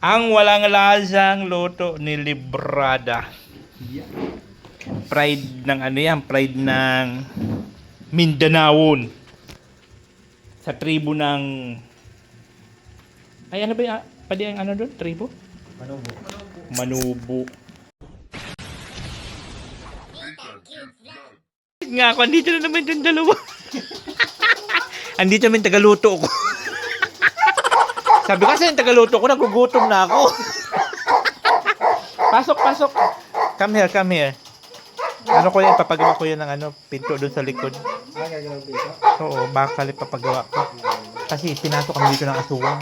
Ang walang lasang luto ni Librada. Pride ng ano yan, pride ng Mindanaon. Sa tribo ng... Ay, ano ba yung... Pwede ang ano doon? Tribo? Manubo. Manubo. Nga ako, andito na naman yung dalawa. Andito naman yung tagaluto ko. Sabi kasi yung tagaluto ko, nagugutom na ako. Pasok, pasok. Come here, come here. Ano ko yan, papagawa ko yan ng ano, pinto doon sa likod. Ah, gagawin dito? Oo, bakal papagawa ko. Kasi pinasok kami dito ng aswang.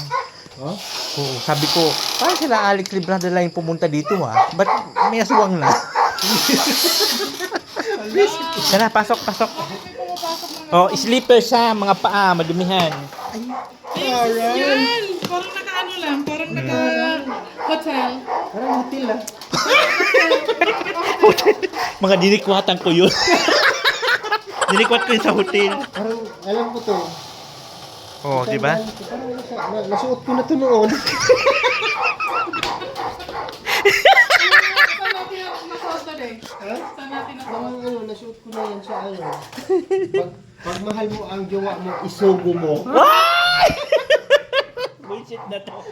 Oh? Oo, sabi ko, parang sila Alex Librada lang yung pumunta dito ha. Ba't may aswang na? Tara, pasok, pasok. Oh, sleepers ha, mga paa, madumihan. Yan! Parang naka-ano lang, parang naka-hotel. Parang hotel ah. Mga dinikwatan ko yun. Dinikwat ko yun sa hotel. Parang, alam ko to. Oh, di ba? Parang nasuot ko na to noon. Saan natin nasuot eh? Ha? Saan natin nasuot? Parang ano, nasuot ko na yan sa ano. Pag mahal mo ang jowa mo, isugo mo. Bullshit na to. Pag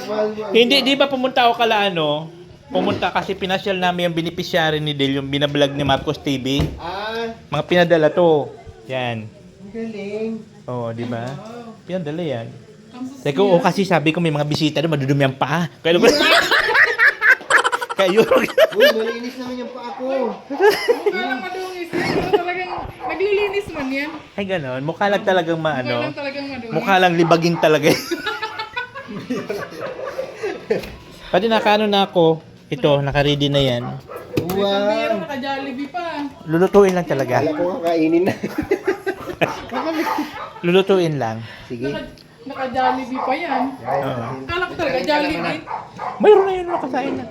mahal mo ang Hindi, di ba pumunta ako kala ano? Pumunta kasi pinasyal namin yung beneficiary ni Del, yung binablog ni Marcos TV. Ah, Mga pinadala to. Yan. ang galing. Oh, di ba? Pinadala yan. Teka, oh, kasi sabi ko may mga bisita doon, madudumi ang paa. Kaya Kayo. Uy, malinis naman yung paa ko. Mukha lang madungis. Pero talagang naglilinis man yan. Ay, ganon. Mukha lang talagang Mukha maano. lang talagang madungis. Mukha lang libaging talaga. Pati nakaano na ako. Ito, naka-ready na yan. May pambiro, Wow. naka-Jollibee pa. Lulutuin lang talaga. Kala ko kakainin na. Lulutuin lang. Sige. Naka-Jollibee pa yan. Oo. Kala ko talaga Jollibee. Mayroon na yun, nakasain na.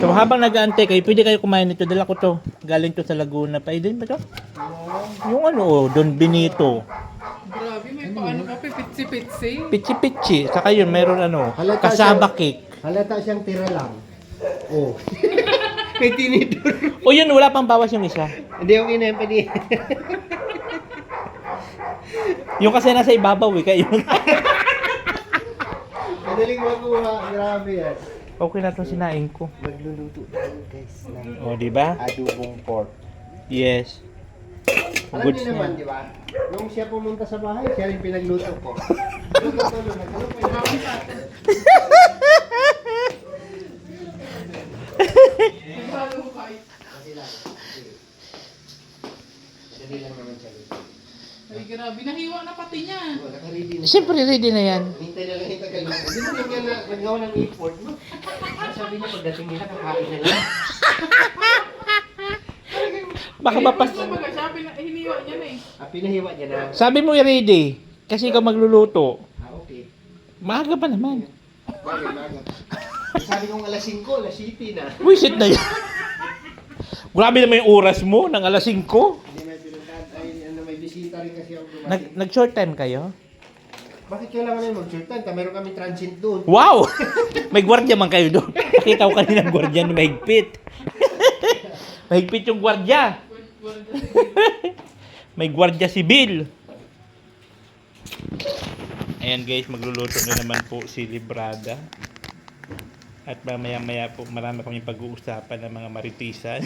So, habang nag-aantay kayo, pwede kayo kumain nito. Dala ko to. Galing to sa Laguna. Pa, din ba to? Yung ano, Don Benito. Grabe, may paano pa, pitsi-pitsi. Pichi-pichi. Saka yun, mayroon ano, Halata kasaba siya. cake. Halata siyang tira lang. Oh. May tinidor. O yun, wala pang bawas yung isa. Hindi, okay na yan. Pwede. Yung kasi nasa ibabaw eh, kayo. Madaling makuha. Grabe yan. Okay na to sinain ko. Magluluto tayo guys ng O, di ba? adobong pork. Yes. Alam Goods niyo naman, na. di ba? Nung siya pumunta sa bahay, siya rin pinagluto ko. Madali lang naman siya. Ay, grabe, nahiwa na pati niya. Oh, naka-ready na siya. Siyempre, ready na yan. Hintay na lang yung tagaluto. Hindi mo yan na nagawa ng effort mo. Sabi niya, pagdating nila, kakain na lang. Baka mapas... Kumbaga, siya, hiniwa niya na eh. Pinahiwa niya na. Sabi mo ready. Kasi ikaw magluluto. Okay. Maaga pa naman. Bagay, bagay. Sabi kong alas 5, alas 7 na. Wisit na yan. Grabe naman yung oras mo ng alas 5. Hindi may pinuntahan. Ay, ano, may bisita rin kasi ako dumating. Nag-short time kayo? Bakit kailangan na mag-shortan? Meron kami transit doon. Wow! May gwardiya man kayo doon. Nakita ko kanina ng gwardiya na mahigpit. Mahigpit yung gwardiya. May gwardiya sibil. Ayan guys, magluluto na naman po si Librada. At mamaya-maya po marami kaming pag-uusapan ng mga maritisan.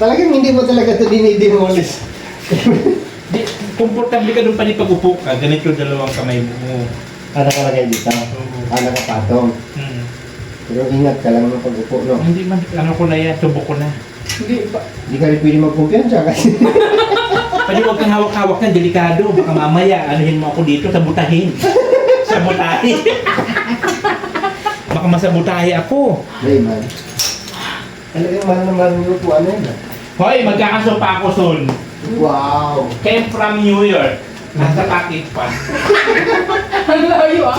Talagang hindi mo talaga ito dinidemolish. Di, komportable ka doon pa ni pag-upo ka. Ganito yung dalawang kamay mo. Para ka lagay dito. Para ka patong. Hmm. Pero ingat ka lang ng pag-upo, no? Hindi man, ano ko na yan, subok ko na. Hindi pa. Hindi ka rin pwede magkumpiyansa kasi. Pwede huwag kang hawak-hawak na, delikado. Baka mamaya, anuhin mo ako dito, sabutahin. Sabutahin. Baka masabutahin ako. Hindi man. Talagang mahal na mahal yung upuan na yun. Hoy, magkakaso pa ako soon. Wow! Came from New York. Nasa package pa. Ang layo ah.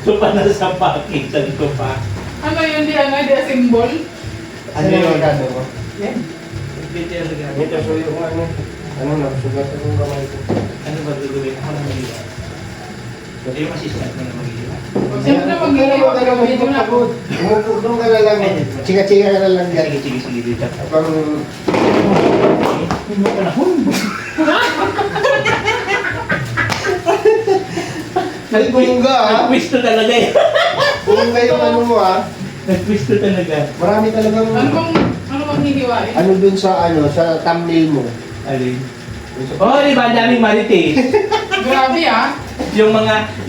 So pa nasa package, sabi ko pa. Ano yun, di symbol? Ano yung regalo mo? Yan. Ito so yung ano na, sugat sa kong kamay ko. Ano gawin ako na mag-iwa. Kasi yung assistant mo na mag-iwa. Siyempre mag-iiwan video na ako. Umupo doon ka na lang. Chika-chika ka na lang dyan. Sige dito. Pang... Hindi mo panahon. Nagpunga ah. Nag-twisto talaga eh. Punga yung ano mo ah. Nag-twisto talaga. Marami talagang... Ano bang hihiwain? Ano dun sa ano, sa thumbnail mo. Alin? Oh, di ba? Ang daming marites. Grabe ah.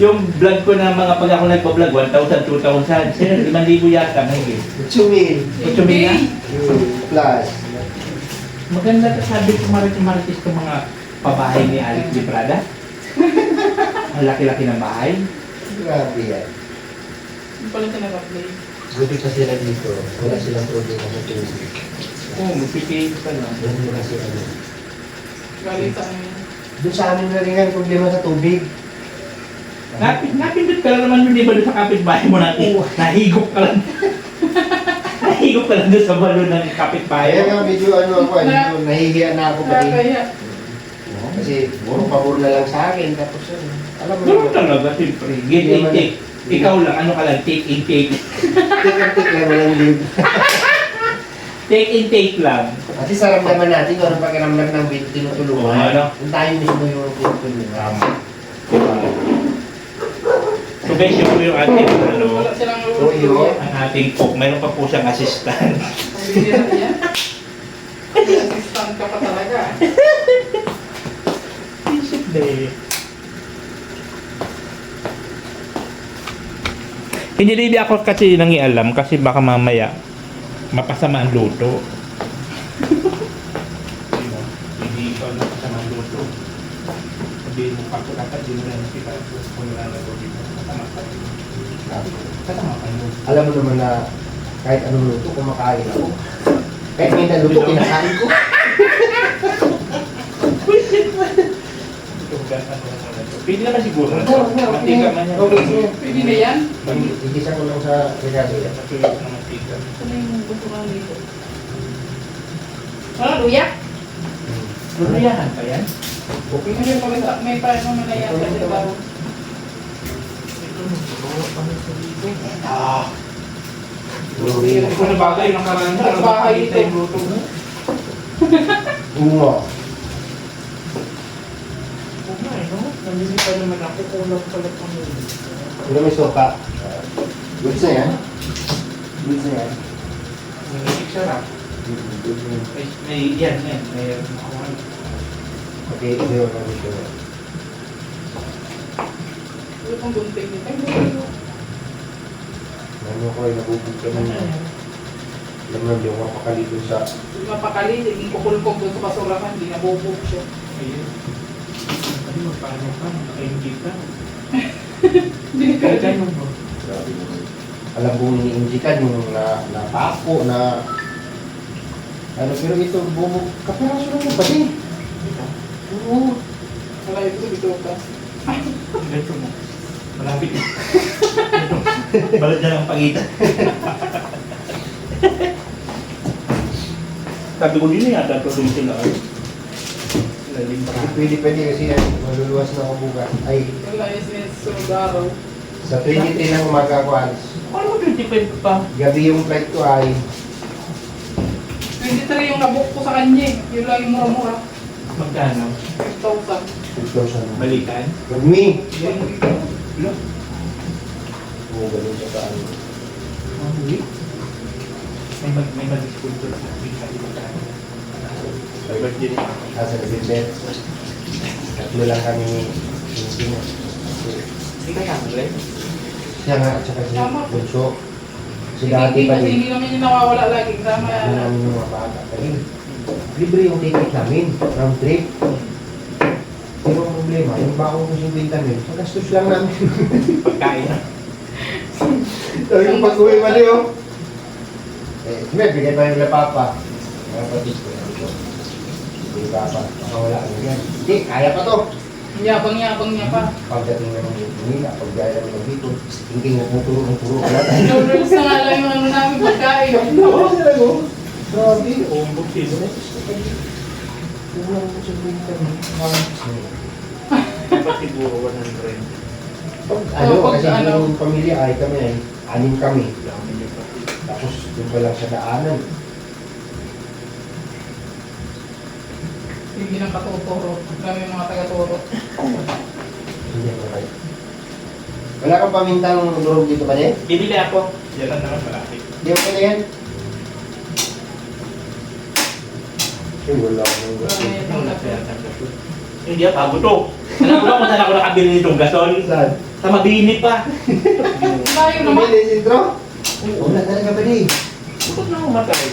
Yung vlog ko na mga pag ako nagpa-vlog, 1,000, 2,000. Sino, 5,000 yata. May 8,000. 8,000 na? Plus. Maganda ka sabi ko marites itong mga pabahay ni Alex de Prada. Ang laki-laki ng bahay. Grabe yan. Hindi pala siya nag-upload. Buti pa sila dito. Wala silang problema sa tubig. Oo, magpipili ka lang. Ganun kasi ano. Galing sa amin. Doon sa amin na rin ang problema sa tubig. Napindot ka lang naman yun, di ba, doon sa kapitbahay mo natin? Nahigop ka lang. Nahigop ka lang doon sa balon ng kapitbahay Kaya mo. nga medyo ano ako, medyo nahihiya na ako pati. Kaya. Kasi puro pabor na lang sa akin. Tapos ano, alam mo Ganun naman. talaga, siyempre. Give and take. Ikaw lang, ano ka lang, take and take. Take and take lang walang live. Take and take lang. Kasi sa ramdaman natin, kung anong pakiramdam ng tinutulungan. Oo, ano? Kung tayo mismo yung tinutulungan. So guys, yun po yung ating, Wala silang Tuyo. ang ating cook. Mayroon pa po siyang assistant. Ang bibira niya. May assistant ka pa talaga. Isip day. Hindi rin ako kasi nangialam kasi baka mamaya mapasama ang luto. Hindi ikaw napasama ang luto. Sabihin mo pa ko dapat din mo lang kita kung wala na luto dito. Kasama ka luto. Alam mo naman na kahit anong luto, kumakain ako. Kahit may naluto, kinakain ko. Pwede naman siguro. Okay. Mantika man yan. Pwede na yan? Igisa ko lang sa regalo. Natulog na mantika. Ano yung gusto ka dito? Ano, luya? Luluyahan pa yan? Okay. May pa naman na yan kasi daw. Ah. Glory. Kung na bagay, nakaraan na. Bahay ito. Yung luto mo. Bungo. Oo nga eh, no? Nandito pa naman ako. Kulang pala pa mo. Wala may soka. Goods na yan. Goods na yan. Nangigig sarap. Goods na yan. May yan. May Okay, ito yung ano ito. Ano pang gunting nito? Ano ko ay nabubog ka naman. Alam mo, hindi ako mapakali sa... Hindi mapakali, hindi kukulkog doon sa basurahan, hindi nabubog siya. Ayun. Ano mo, paano ka? Nakaingig ka. Hindi ka Kaya mo ba? Grabe naman. Alam kong iniinjikan yung napako na... Ano, pero ito, bubog. Kapiraso lang yung pati. Oo. Wala ito, dito ka. Ganito mo. Malapit. Balad na lang pagitan. Sabi ko din yata tuloy sila. Lalim pa. Pwede kasi yan. Maluluwas na ako bukas. Ay, Wala is sunod araw. sa 23 ng umaga ko alis. Ano mo 25 pa? Gabi yung flight ko ay 23 yung nabook ko sa kanya eh. Yun lang yung mura-mura. Magkano? 5,000. 2,000. Balikan? Gagmi! Yan. Ilan? Oo, ganun siya sa ano. Mahuli? May mag-sponsor sa akin sa ibang Ay, birthday niya. Sa December. Tatlo lang kami ni Pino. Hindi kaya mag-live? Siya nga, at saka si Tama. Bunso. Si Hindi, dati pa kasi din. hindi naman yung nawawala lagi. Sama Ano namin yung mga bata. Kasi libre yung ticket namin. Round trip. Pero ang problema, yung bako ko 50 mil, sa gastos lang namin. Pagkain na. Sabi ko pag-uwi mali oh. May bigay pa yung la Papa. Mga kapatid ko. Hindi Papa, baka wala ka yan. Hindi, kaya pa to. Yabang-yabang niya pa. Pagdating naman yung Manila, pagbiyaya naman ng dito, hindi nga puro ng puro ka lang. Noodles na nga lang yung ano namin pagkain. Oo, sila ko. Grabe. Umbog sila. Kulang ko sa winter. siguro 100. Ano, Pag kasi ano? yung pamilya ay kami ay, 6 kami. Tapos yung pa lang sa daanan. Hindi ng katuturo. Kami yung mga taga-turo. Hindi ako kayo. Wala kang pamintang durog dito pa din? Bibili ako. Yan lang naman malaki. Hindi ako na yan. Ay, wala akong Marami yung lahat. Hindi ako, bago to. Alam ko ba kung saan ako nakabili nitong gasol? Saan? Sa Mabini pa. Tayo naman. Pamilya sintro? Wala talaga ba din? Bakit na umatay?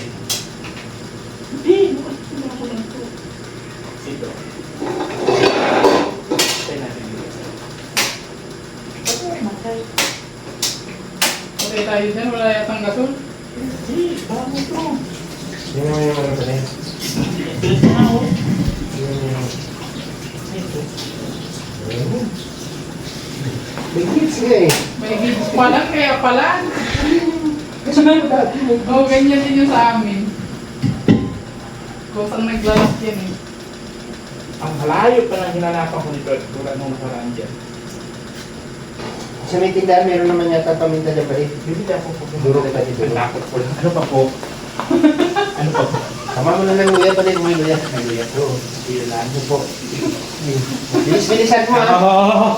Hindi, bakit na ako nito? Ito. Patay natin dito. Okay tayo dyan. Wala yatang gasol. Hindi, bago to. Yun naman yung ano pa din. Bilis na ako. Ito. May kids nga eh. May gigs pa lang. Kaya pala. Kasi nga dati mo. Oo, ganyan din yung sa amin. Kusang naglalak yan eh. Ang malayo pa lang hinanapan ko nito. Tulad nung nakaraan dyan. Sa may tindahan, meron naman yata paminta dyan pa rin. Bibili ako po. Durog pa dito. Ang takot ko lang. Ano pa po? Ano pa po? Tama mo na lang uya pa rin, umuwi uya. Ay, uya po. Bilaan mo po. Bilis-bilisan mo ah. Oo.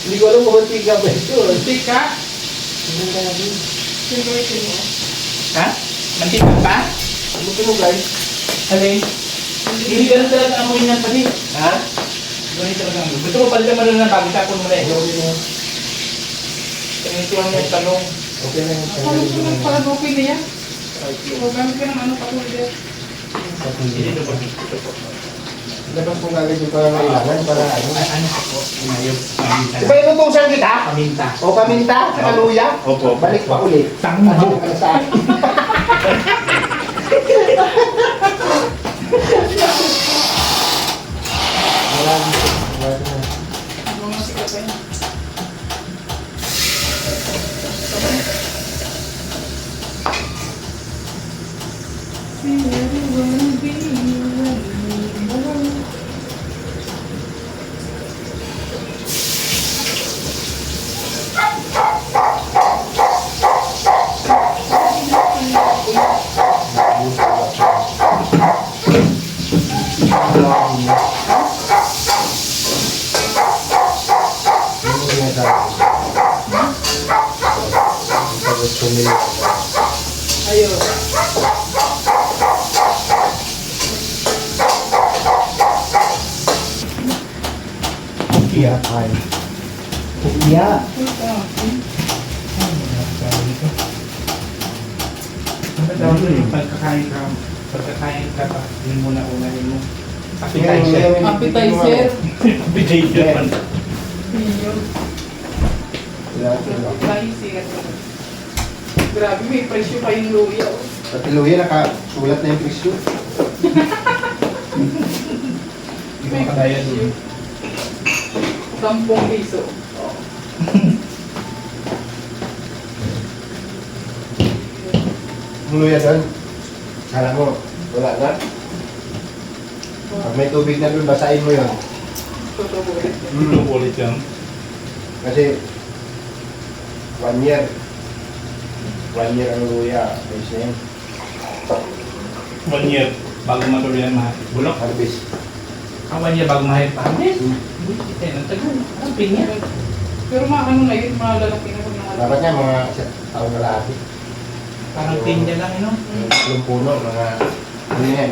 Hindi ko alam kung mantika ba ito. Tika. Ano ka na din? Sinulitin mo. Ha? Mantika pa? Ano ka mo guys? Alin? Hindi ganun talaga ang amoy niyan pati. Ha? Ganun talaga ang amoy. Gusto mo palitan mo na ng bago tapon mo na eh. Okay na. Ganito lang yung talong. Okay na. Akala ko nang pala okay na yan. O, gamit ka ng ano katulad. Dito po. Dito po. Dapat kung agad yung pangangailangan para ano. Ano pa po? Ayos. Paminta. Diba inutusan kita? Paminta. O paminta sa kaluya? Opo. Balik pa ulit. Tango. Ano ka na sa akin? Wala na. Wala na. Mga sikat pa yan. Ayun. Iya, ay. Iya. Pagkakain ka pa, yun muna unahin mo. Appetizer. Appetizer. Yun. Appetizer. Appetizer. Grabe, may presyo pa yung luya. Oh. Pati luya, nakasulat na yung presyo. May presyo. 10 piso. Ang luya doon, kala mo, wala na. Pag may tubig na doon, basahin mo yun. Totoo. Ito ulit yan. Kasi, 1 year. 1 year ang luya. Ayos na yun. 1 year bago matuloy ang mahal. Bulok. Harvest. Ang 1 year bago mahal pa. Ang tagal. Ang pinya. Pero ano na yun, malalaki na kung mga Dapat niya mga taon na lahat. Parang pinya lang, no? Yung puno, mga ano yan.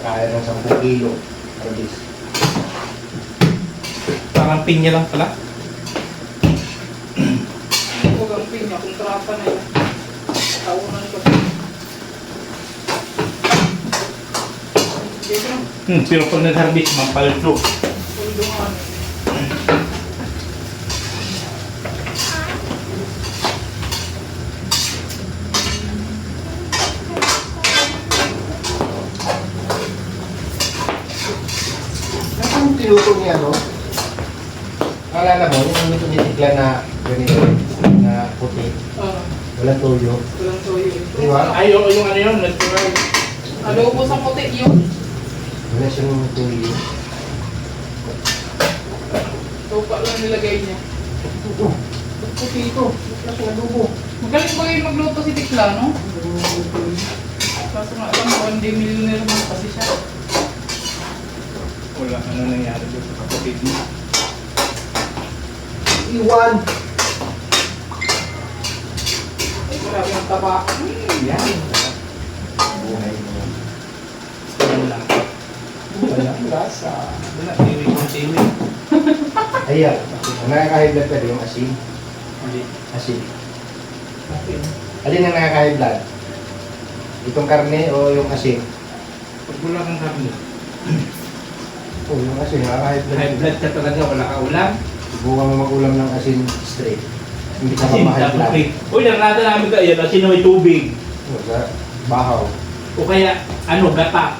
Kaya ng 10 kilo. Harvest. Parang pinya lang pala. Huwag ang pinya, kung trapa na yun. Taunan ko. Dito na, Pero pag nag-harvest, mampalso. pundungan. Ang tinuto niya, no? Alala mo, yung nito ni Tikla na ganito, na puti. Walang toyo. Walang toyo ito. Di ba? Ay, yung ano yun, natural. Adobo sa puti yun. Wala siyang tuloy. Tupa lang nilagay niya. Oo. Puti ito. Wala siyang adobo. Magaling ba yung magluto si Tikla, no? Kaso nga alam mo, hindi millionaire naman kasi siya. Wala, ano nangyari doon sa kapatid mo? Iwan. Ay, grabe ang taba. Yan. Buhay mo. Wala. Walang lasa. Wala, tiwi kong tiwi. Ayan. Ang nakaka-high blood pwede yung asin. Hindi. Asin. Alin ang nakaka-high blood? Itong karne o yung asin? Pag wala kang kami, Oh, yung asin. Nakaka-high blood. high blood ka talaga, wala ka ulam. Subukan mo mag-ulam ng asin straight. Hindi ka Asin, ma-high tapos blood. may, uy, narada namin ka, yan, asin na may tubig. Sa bahaw. O kaya, ano, gata.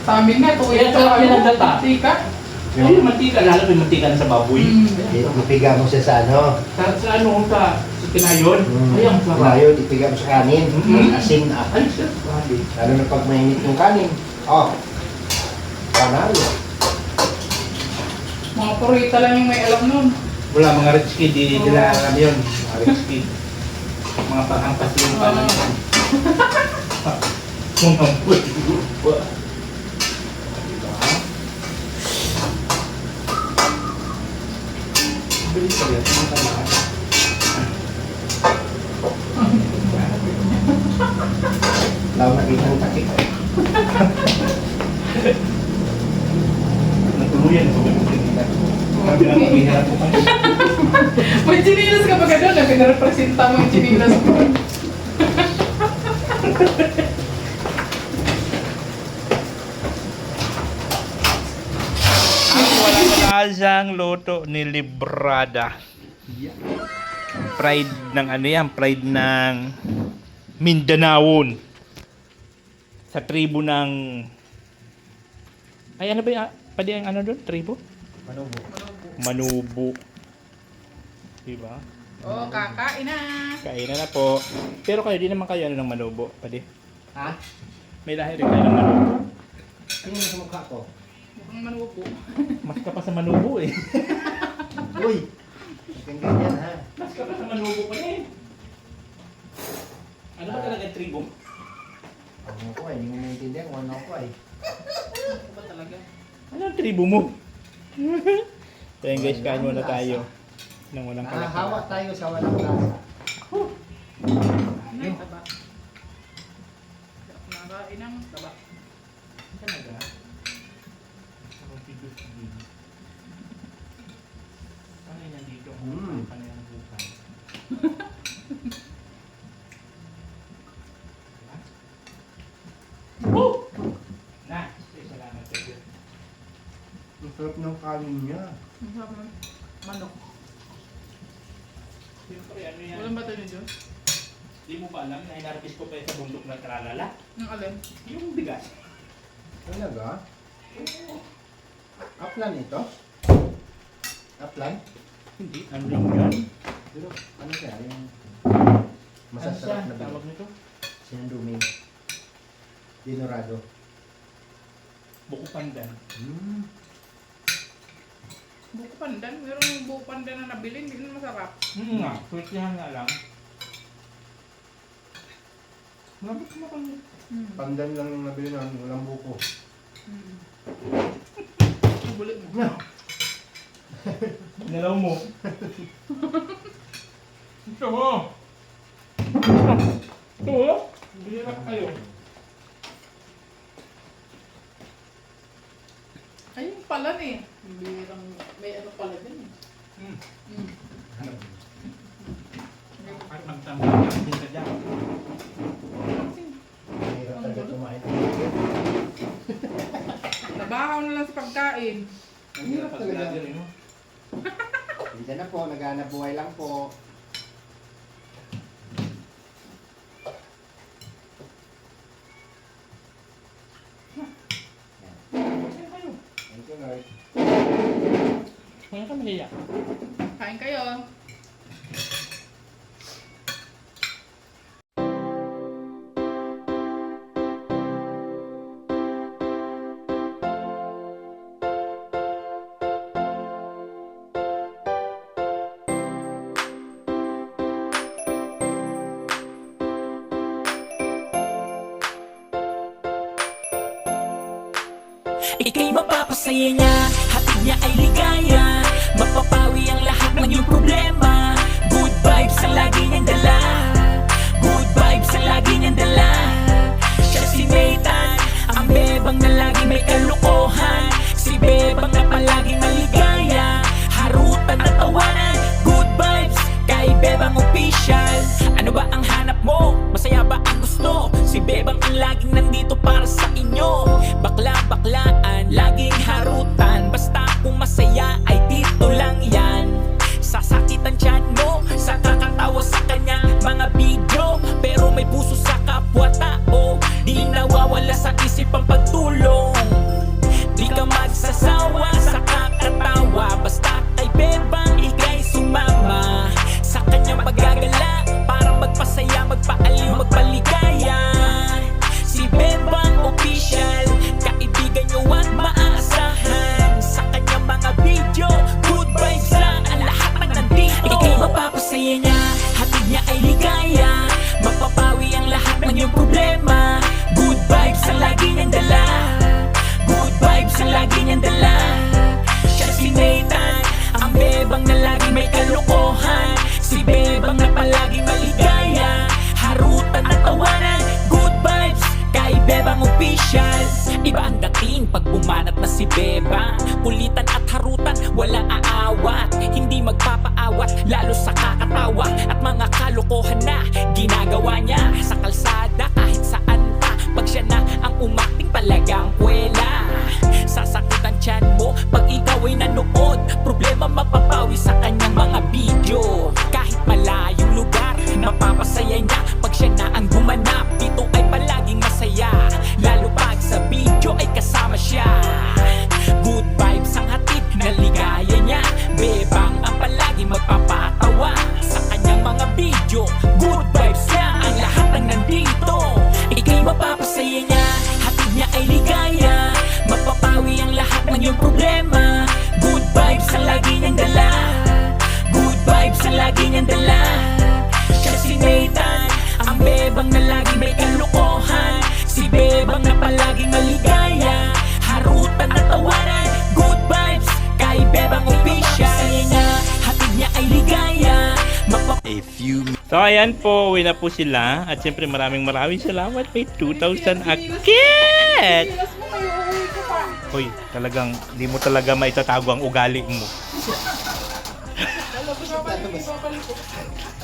Sa amin nga, ito Kaya sarap yan ang data. Tika. Ayun, mantika, lalo may mantika na sa baboy. Ipiga mo siya sa ano. Sa ano, sa kinayon, ay, ang sarap. Ngayon, ipiga mo sa kanin. Mm. Asin ah. Ay, sarap. Grabe. Lalo na pag mainit yung kanin. Oh. Panalo. Mga purita lang yung may alam nun. Wala, mga rich kid, di nila alam yun. Mga rich kid. Mga panghampas yung paano yun. Kung ang pwede. Bilis ka yan. Ang tamaan. Lalo nakita ang takik. Natuluyan ko ba yung tinila? Sabi lang, maghihirap ko pa. May chinilas ka ba gano'n na pinarepresenta mo yung chinilas mo? Ang walang lasang luto ni Librada. Pride ng ano yan, pride ng Mindanaon. Sa tribo ng... Ay, ano ba yung... Pwede ang ano doon? Tribo? Manubo. Manubo. Diba? Oh, kakain na. Kainan na po. Pero kayo, di naman kayo ano ng manubo. Pwede. Ha? May lahi rin kayo ng manubo. Sino sa mukha ko? Mukhang manubo. Mas ka pa sa manubo eh. Uy! Ang ganyan ha. Mas ka pa sa manubo pa eh. Ano ba talaga yung tribo? Ako ko ay, hindi mo maintindihan kung ano ako ay. Ano ba talaga? Ano ang tribo mo? Kaya guys, kain muna tayo. Nang walang Nahahawa kalakalan. tayo sa walang lasa. Ano yung taba? Nakain ng taba. Talaga? Ang tigus din. Ano yung nandito? Ano yung bukan? Oh! Na! Salamat sa Diyos. Ang sarap ng kanin niya. Ang sarap ng manok. Siyempre, ano yan? Walang bato niyo dyan? Di mo ba alam na hinarapis ko pa sa bundok ng tralala? Ang alin? Yung bigas. Talaga? Upland ito? Upland? Hindi. Ano lang yan? Pero ano kaya yung Ano masasarap siya? na Tawag bilog? nito? Sinanduming. Dinorado. Buko pandan. Buko pandan? Merong buko pandan na nabili, hindi na masarap. Nga, sweet yan nga lang. Mabot mo kami. Pandan lang yung nabili namin, walang buko. Ang bulit mo. Nalaw mo. Ito mo. Ito mo. Bilira ka kayo. Ayun pala eh. Birang may ano pala din eh. Kahit magtambal din ka dyan. Mahirap talaga kumain. Nabahaw na lang sa pagkain. Ang hirap talaga rin mo. Dito na po, naghanap buhay lang po. Thank you, Lord. Kaya ka mahiya. Kain kayo. Ika'y mapapasaya niya, hatid niya ay ligaya. Mapapawi ang lahat ng iyong problema. Good vibes ang lagi niyang dala. Good vibes ang lagi niyang dala. Siya si Nathan, ang bebang na lagi may kalukuhan. Si bebang na palaging maligaya. Harutan at tawanan, good vibes kay Bebang Official. Ano ba ang hanap mo? Masaya ba ang gusto? Si Bebang ang laging nandito para sa inyo. Bakla-baklaan, laging harutan. Basta kung masaya ay dito lang yan. Sasakitan tiyan mo sa kakatawa sa kanya mga video. Pero may puso sa kapwa-tao. Di nawawala sa isip ang pagtulong. Di ka magsasawa sa kakatawa. Basta kay Bebang ika'y sumama. Sa kanyang paggagala para magpasaya, magpaaliw, magpaligaya. Si Bebang Official, kaibigan nyo at maaasahan. Sa kanyang mga video, good vibes lang ang lahat ng nandito. Ika'y mapapasaya niya, hatid niya ay ligaya. Mapapawi ang lahat ng iyong problema. Good vibes ang lagi niyang dala. Good vibes ang lagi niyang dala. Siya si Nathan, ang bebang na lagi may kalukuhan. Si bebang na palaging maligaya. Harutan at tawanan, good vibes kay Bebang Official. Iba ang dating pag bumanat na si Bebang. Kulitan at harutan, walang aawat. Hindi magpapaawat, lalo sa kakatawa. At mga kalukuhan na ginagawa niya sa kalsada kahit saan pa. Pag siya na ang umakting talagang kwela. Sasakitan tiyan mo pag ikaw ay nanood. Problema mapapawi sa kanyang mga video. Kahit malayong lugar, mapapasaya niya pag siya na ang gumanap. Dito ay palaging masaya, lalo pag sa video ay kasama siya. Good vibes ang hatid na ligaya niya. Bebang ang palaging magpapatawa sa kanyang mga video. Good vibes lang ang lahat ng nandito. Ika'y mapapasaya niya, hatid niya ay ligaya. Mapapawi ang lahat ng iyong problema. Good vibes ang lagi niyang dala. Good vibes ang lagi niyang dala. Siya si Nathan, ang bebang na lagi may kalukuhan. Si bebang na palaging maligaya. Harutan at tawanan, good vibes kay Bebang Official. Saya niya, hatid niya ay ligaya. So ayan po, uwi na po sila. At siyempre maraming salamat. May 2,000 akit! Silas mo kayo, uuwi ko pa. Hoy, talagang di mo talaga maitatago ang ugali mo.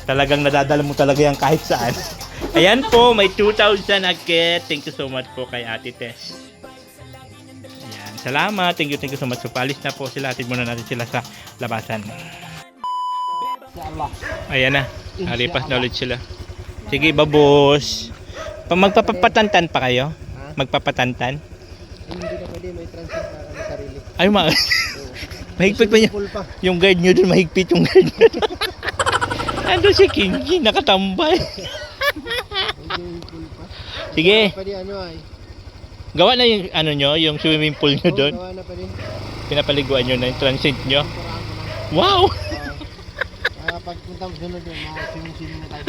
Talagang nadadala mo talaga yan kahit saan. Ayan po, may 2,000 akit. Thank you so much po kay Ate Tess. Ayan, salamat. Thank you so much. So palis na po sila. Atid muna natin sila sa labasan. Ayan na. Nalipas na ulit sila. Sige, babos. Magpapatantan pa kayo? Magpapatantan? Hindi na pwede, may transit na kami sarili. Ay, mahigpit pa niya. Yung guard nyo dun, mahigpit yung guard nyo dun. Ando si Kingi, nakatambay. Sige, Pwede ano ay? gawa na yung ano nyo, yung swimming pool nyo dun. Gawa na pwede. Pinapaliguan nyo na yung transit nyo. Wow! Pag punta mo sunod yun, swimming na tayo.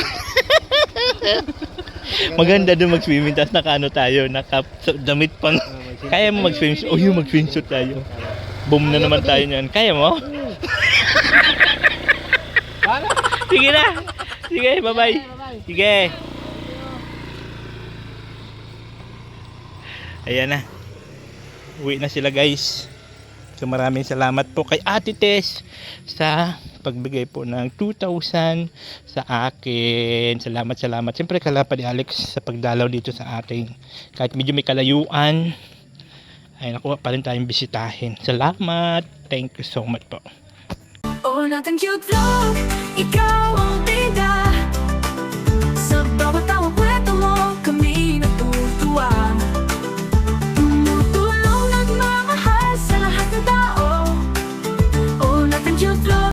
Maganda dun mag-swimming, tapos naka-ano tayo, naka-damit pang. Kaya mo mag-swim? O yung mag-swimsuit tayo. Boom na naman tayo nyan. Kaya mo? Sige na! Sige, bye-bye! Sige! Ayan na. Uwi na sila guys. So maraming salamat po kay Ate Tess sa pagbigay po ng 2,000 sa akin. Salamat. Siyempre kalapa ni Alex sa pagdalaw dito sa ating. Kahit medyo may kalayuan, ay nakuha pa rin tayong bisitahin. Salamat. Thank you so much po. Oh, natin cute vlog, ikaw